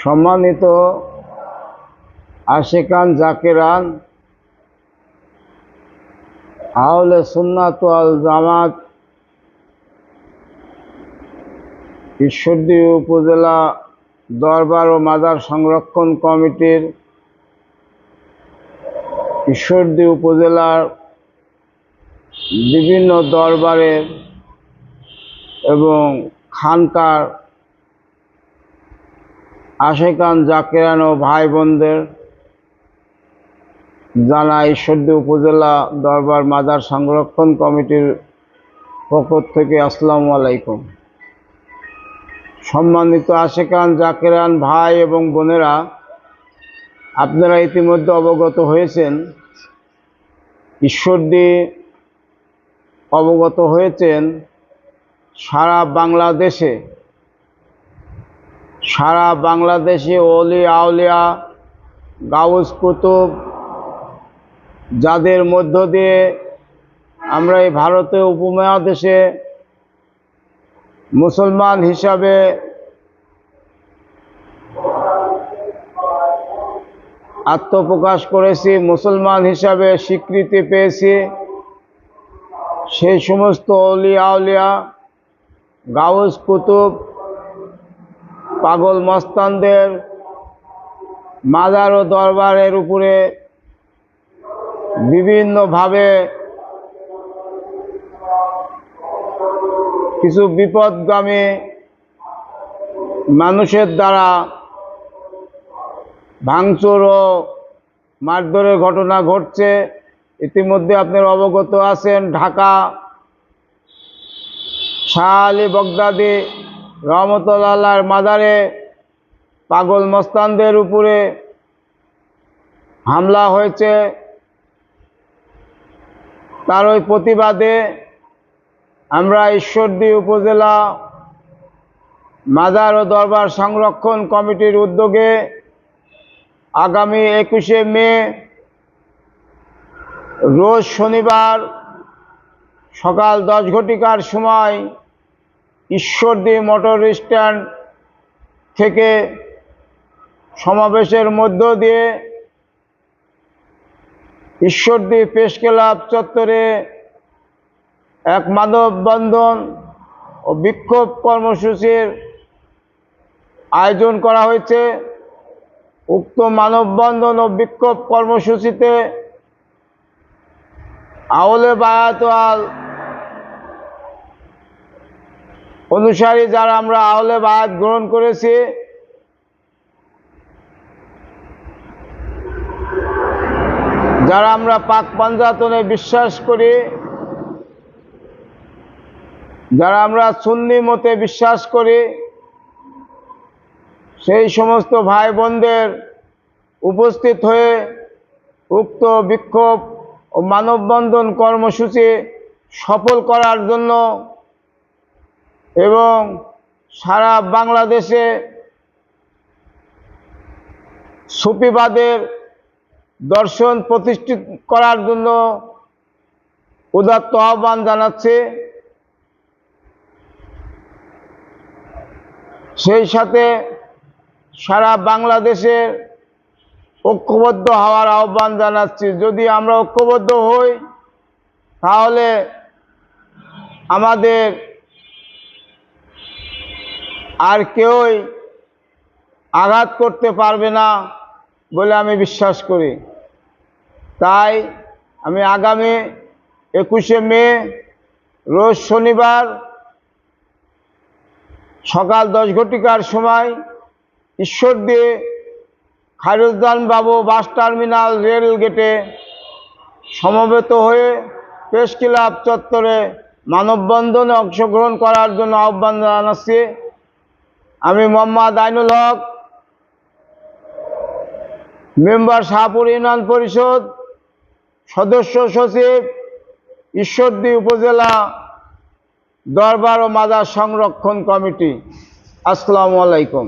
সম্মানিত আশিকান জাকিরান, আহলে সুন্নাত ওয়াল জামাত ঈশ্বরদী উপজেলা দরবার ও মাজার সংরক্ষণ কমিটির ঈশ্বরদী উপজেলার বিভিন্ন দরবারের এবং খানকার আশিকান জাকিরান ও ভাই বোনদের জানা ঈশ্বরদী উপজেলা দরবার মাজার সংরক্ষণ কমিটির পক্ষ থেকে আসসালামু আলাইকুম। সম্মানিত আশিকান জাকিরান ভাই এবং বোনেরা, আপনারা ইতিমধ্যে অবগত হয়েছেন, ঈশ্বরদী অবগত হয়েছেন সারা বাংলাদেশে ওলি আউলিয়া গাউস কুতুব যাদের মধ্য দিয়ে আমরা এই ভারতীয় উপমহাদেশে মুসলমান হিসাবে আত্মপ্রকাশ করেছি, মুসলমান হিসাবে স্বীকৃতি পেয়েছি, সেই সমস্ত ওলি আউলিয়া গাউস কুতুব পাগল মস্তানদের মাজার ও দরবারের উপরে বিভিন্নভাবে কিছু বিপদগামী মানুষের দ্বারা ভাঙচুর ও মারধরের ঘটনা ঘটছে। ইতিমধ্যে আপনারা অবগত আছেন, ঢাকা শাহ আলী বগদাদি রহমতুল্লাহর মাজারে পাগল মস্তানদের উপরে হামলা হয়েছে। তার ওই প্রতিবাদে আমরা ঈশ্বরদী উপজেলা মাজার ও দরবার সংরক্ষণ কমিটির উদ্যোগে আগামী 21শে মে রোজ শনিবার সকাল 10 ঘটিকার সময় ঈশ্বরদী মোটর স্ট্যান্ড থেকে সমাবেশের মধ্য দিয়ে ঈশ্বরদী প্রেস ক্লাব চত্বরে এক মানববন্ধন ও বিক্ষোভ কর্মসূচির আয়োজন করা হয়েছে। উক্ত মানববন্ধন ও বিক্ষোভ কর্মসূচিতে আহলে বায়াত ওয়াল অনুসারী যারা আমরা আহলে বায়াত গ্রহণ করেছি, যারা আমরা পাক পাঞ্জাতনে বিশ্বাস করি, যারা আমরা সুন্নি মতে বিশ্বাস করি, সেই সমস্ত ভাই বোনদের উপস্থিত হয়ে উক্ত বিক্ষোভ ও মানববন্ধন কর্মসূচি সফল করার জন্য এবং সারা বাংলাদেশে সুফিবাদের দর্শন প্রতিষ্ঠিত করার জন্য উদাত্ত আহ্বান জানাচ্ছে। সেই সাথে সারা বাংলাদেশে ঐক্যবদ্ধ হওয়ার আহ্বান জানাচ্ছি। যদি আমরা ঐক্যবদ্ধ হই, তাহলে আমাদের আর কেউই আঘাত করতে পারবে না বলে আমি বিশ্বাস করি। তাই আমি আগামী 21শে মে রোজ শনিবার সকাল 10 ঘটিকার সময় ঈশ্বরদী খায়রুজ্জামান বাবু বাস টার্মিনাল রেল গেটে সমবেত হয়ে প্রেস ক্লাব চত্বরে মানববন্ধনে অংশগ্রহণ করার জন্য আহ্বান জানাচ্ছি। আমি মোহাম্মদ আইনুল হক, মেম্বার শাহপুর ইউনিয়ন পরিষদ, সদস্য সচিব, ঈশ্বরদী উপজেলা দরবার ও মাজার সংরক্ষণ কমিটি। আসসালামু আলাইকুম।